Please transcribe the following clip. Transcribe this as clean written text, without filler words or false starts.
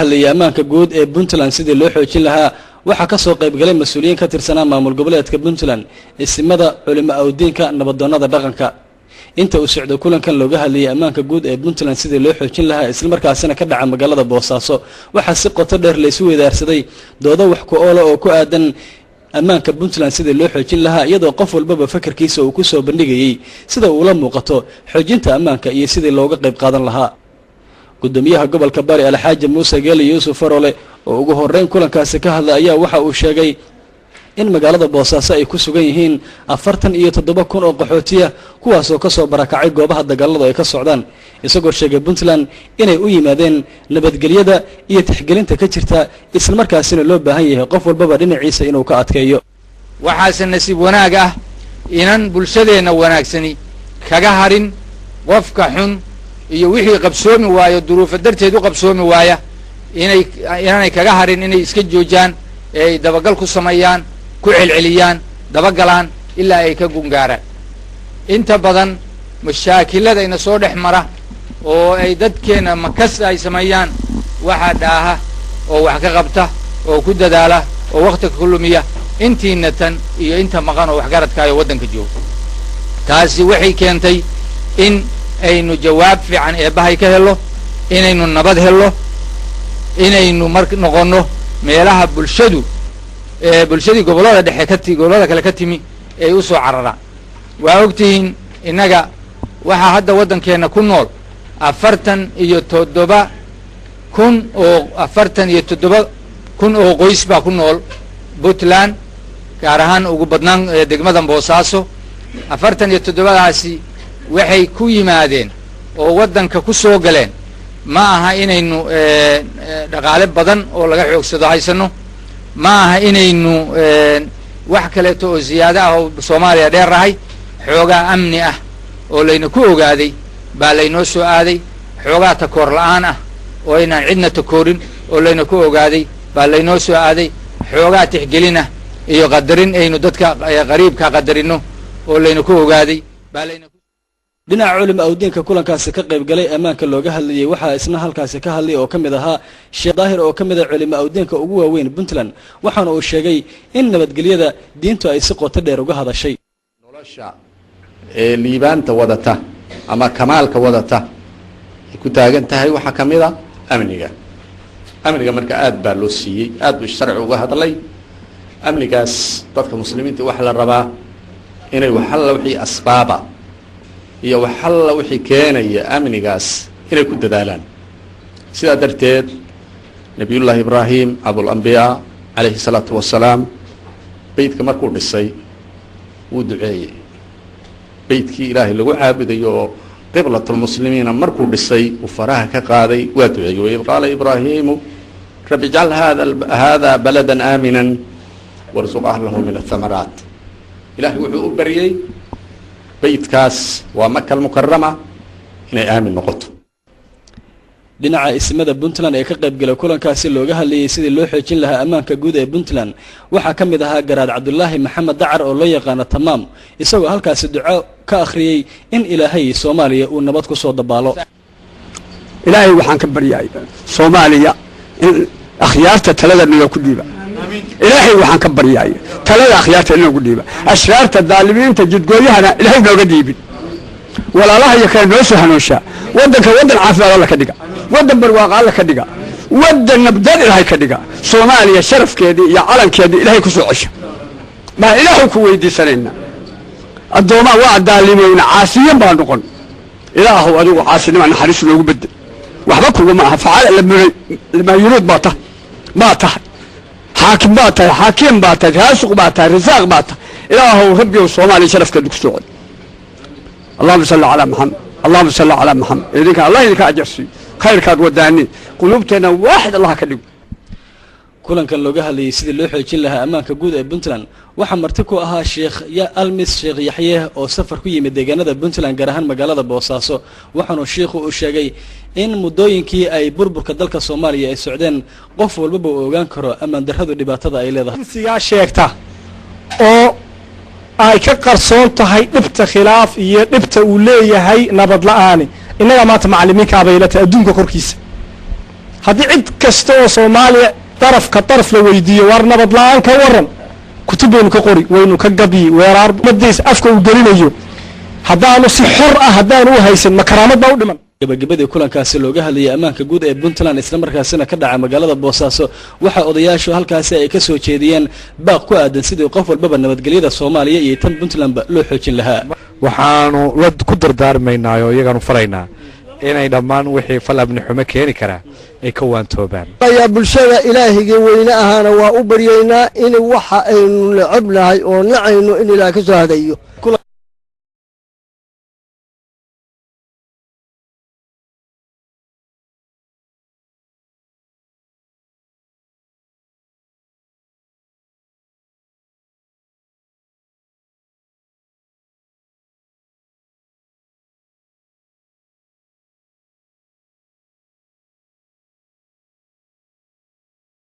amaanka guud ee Puntland sidii loo xoojin lahaa waxa ka soo qayb galay mas'uuliyiin ka tirsanaa maamul goboleedka Puntland ismada culimo awdiinka nabadoonnada dhaqanka inta uu socdo kulankan looga hadlayay amaanka guud ee Puntland sidii loo xoojin lahaa isla markaasina ka dhaca magaalada Boosaaso waxa si qoto dheer la isu weydaarsaday doodo wax ku ool oo ku aadan amaanka Puntland sidii loo xoojin lahaa iyadoo qof walba fakarkiisa uu ku soo bandhigayay sida uu la muuqato xoojinta amaanka iyo sidii looga qayb qaadan lahaa gudoomiyaha gobolka Bari Alxaaji Muuse Geeli Yuusuf Farole oo ugu horeyn kulankaasi ka hadlay ayaa waxa uu sheegay in magaalada Boosaaso ay ku sugan yihiin 47,000 oo qaxootiya kuwaas oo ka soo barakacay goobaha dagaalada ay ka socdaan isagoo sheegay Puntland inay u yimaadeen nabadgelyada iyo tixgelinta ka jirta isla markaasina loo baahan yahay qof walba dhinaciisa inuu ka adkeeyo waxaas nasiib wanaag ah inan bulshadeena wanaagsani kaga harin qofka xun iyo wixii qabsoomi waayo duruufo darteed u qabsoomi waaya inay kaga harin inay iska joojaan ee dabagal ku sameeyaan ku celceliyaan dabagalaan ilaa ay ka gungaaraan inta badan mashaakilada ina soo dhex mara oo ay dadkeena makas ay sameeyaan waxa dhaaha oo wax ka qabta oo ku dadaala oo waqti ku lumiya intiina tan iyo inta maqan oo wax garadkaayo waddanka jooga taasi waxay keentay in aynu jawaab fiican eebahay ka helo inaynu nabad helo inaynu mar noqono meelaha bulshadii gobolada dhexe gobolada kale ka timi ay u soo cararaan waa ogtihiin innaga waxaa hadda waddankeena ku nool 47,000 oo qoys baa ku nool Puntland gaar ahaan ugu badnaan degmadan Boosaaso 47,000daasi waxay ku yimaadeen oo waddanka ku soo galeen ma aha inaynu dhaqaale badan oo laga xoogsado haysano ma aha inaynu wax kaleeto oo ziyaado ah oo Soomaaliya dheerahay xoogaa amni ah oo layna ku ogaaday baa laynoo soo aaday xoogaa takoor la'aan ah oo inaan cidna takoorin oo layna ku ogaaday baa laynoo soo aaday xoogaa tixgelin ah iyo qadarin aynu dadka qariibka qadarino oo layna ku ogaaday baa layna dhinaca culimo awdiinka kulankaasi ka qayb galay amaanka looga hadlayay waxa isna halkaasi ka hadlay oo kamid ahaa Sheekh Daahir oo kamid ah culimo awdiinka ugu waaweyn Puntland waxaana uu sheegay in nabadgelyada diintu ay si qoto dheer uga hadashay nolosha liibaanta wadata ama kamaalka wadata ku taagan tahay waxa kamid ah amniga marka aad baa loo siiyay aad buu sharci uga hadlay amnigaas dadka muslimiinta waxa la rabaa inay waxalla wixii asbaaba iyo waxalla wixii keenaya amnigaas inay ku dadaalaan sidaa darteed nabiyullaahi ibraahim abul anbiyaa calayhi salaatu wassalaam beydka markuu dhisay wuu duceeyey beydkii ilaahay lagu caabudayo oo qiblatulmuslimiina markuu dhisay uu faraha ka qaaday waa duceeyey waid qaala ibraahiimu rabbi ijcal haadaa baladan aaminan warsuq ahlahu min athamaraat ilaahay wuxuu u baryey beydkaas waa Makka al-Mukarrama inay aamin noqoto dhinaca ismada Puntland ee ka qayb galay kulankaasi looga hadlayay sidii loo xoojin lahaa amaanka guud ee Puntland waxa kamid ahaa Garaad Cabdullaahi Maxamed Dacar oo loo yaqaan Tamaam isagoo halkaasi duco ka akhriyay in Ilaahay Soomaaliya uu nabad ku soo dabaalo Ilaahay waxaan ka baryay Soomaaliya in akhyaarta talada noo ku dhiiba ilaahay waxaan ka baryay talada akhyaarta inuu ku dhiiba ashraarta daalimiinta jidgooyahana ilaahay nooga dhiibin walaalaha iyo kale noo soo hanoosha wadanka wadan caafimaad Allah ka dhiga wadan barwaaqo Allah ka dhiga wadan nabad ilaahay ka dhiga Soomaaliya sharafkeedii iyo calankeedii ilaahay ku soo cesha ma ilaahu ku weydiisanayna adooma waa daalimiina caasiyan baa noqon ilaahu adigu caasinimo naxariis loogu bedel waxba kugu ma aha facaal lama yurud baata ma tahay حاكم باتا حاكم باتا راسق باتا رزاق باتا إلهه ربي وصومالي شرف كدك سعود اللهم صل على محمد اللهم صل على محمد إذنك الله إذنك أجرسي خير كاد وداني قلوبتنا واحد الله كدك kulankan looga hadlayay sidii loo xoojin lahaa amaanka guud ee Puntland waxa marti ku ahaa Sheekh Almis Sheekh Yaxye oo safar ku yimid deegaanada Puntland gaar ahaan magaalada Boosaaso waxaanu sheekhu u sheegay in mudooyinkii ay burburka dalka Soomaaliya ay socdeen qof walba uu ogaan karo amaan darradu dhibaatada ay leedahay sigaa sheegta oo ay ka qarsoon tahay dhibta khilaaf iyo dhibta uu leeyahay nabad la'aan inaga maanta macallimiinka abaylata adduunka korkiisa haddii cid kasta oo soomaaliya darafka daraf la weydiiyo war nabad la-aan ka waran kutub baynu ka qori waynu ka gabiyi weeraar umadiis afka uu gelinayo haddaanu si xor ah haddaanu u haysan ma karaamad baa u dhiman gabagabadii kulankaasi looga hadlayay ammaanka guud ee puntland islamarkaasina ka dhaca magaalada boosaaso waxaa odayaashu halkaasi ay ka soo jeediyeen baaq ku aadan sidii qof walbaba nabadgelyada soomaaliya iyo tan puntlandba loo xoojin lahaa waxaanu la ku dardaarmaynaa oo iyagaanu faraynaa inay dhammaan wixii fal amni xumo keeni karaa ay ka waantoobaan ayaa bulshada ilaahigii weyne ahaana waa u baryaynaa in waxa aynu necabnahay oo nacayno in ilaah ka soo hadayo